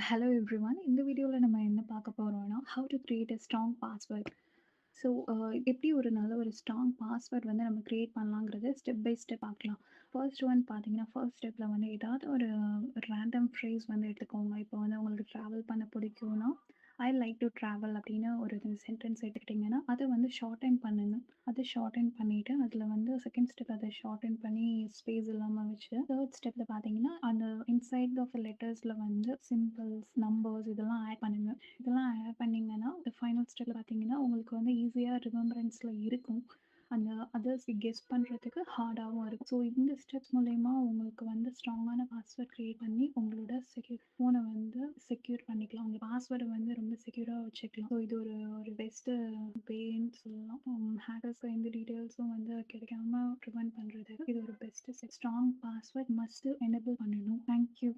Hello everyone. இந்த வீடியோல நம்ம என்ன பார்க்க போறோம்னா, how to create a strong password. So, எப்படி ஒரு நல்ல ஒரு ஸ்ட்ராங் பாஸ்வேர்ட் வந்து நம்ம கிரியேட் பண்ணலாங்கிறது ஸ்டெப் பை ஸ்டெப் பார்க்கலாம். ஃபர்ஸ்ட் ஒன் பார்த்தீங்கன்னா, ஃபர்ஸ்ட் ஸ்டெப்ல வந்து ஏதாவது ஒரு ரேண்டம் ஃப்ரேஸ் வந்து எடுத்துக்கோங்க. இப்போ வந்து உங்களுக்கு ட்ராவல் பண்ண பிடிக்கும்னா, ஐ லைக் டு ட்ராவல் அப்படின்னு ஒரு சென்டென்ஸ் எடுத்துக்கிட்டிங்கன்னா, அதை வந்து ஷார்ட்டன் பண்ணுங்க. அதை ஷார்ட்டன் பண்ணிவிட்டு அதில் வந்து செகண்ட் ஸ்டெப் அதை ஷார்ட்டன் பண்ணி ஸ்பேஸ் இல்லாமல் வச்சு தேர்ட் ஸ்டெப்பில் பார்த்தீங்கன்னா, அந்த இன்சைட் ஆஃப் லெட்டர்ஸில் வந்து சிம்பிள்ஸ், நம்பர்ஸ் இதெல்லாம் ஆட் பண்ணுங்க. இதெல்லாம் ஆட் பண்ணீங்கன்னா, ஃபைனல் ஸ்டெப்ல பார்த்தீங்கன்னா, உங்களுக்கு வந்து ஈஸியா ரிமெம்பரன்ஸ்ல இருக்கும். அந்த அதர்ஸ் கெஸ் பண்றதுக்கு ஹார்டாவும் இருக்கும். ஸோ இந்த ஸ்டெப்ஸ் மூலியமா உங்களுக்கு வந்து ஸ்ட்ராங்கான பாஸ்வேர்ட் கிரியேட் பண்ணி, உங்களோட ஃபோன வந்து செக்யூர் பண்ணிக்கலாம். உங்க பாஸ்வேர்ட வந்து ரொம்ப செக்யூரா வச்சுக்கலாம். ஸோ இது ஒரு ஒரு பெஸ்ட்டு வேன்னு சொல்லலாம். ஹேக்கர்ஸ்க்கு எந்த டீட்டெயில்ஸும் வந்து கிடைக்காம ப்ரிவென்ட் பண்றதுக்கு இது ஒரு best strong password must enable பண்ணணும். Thank you.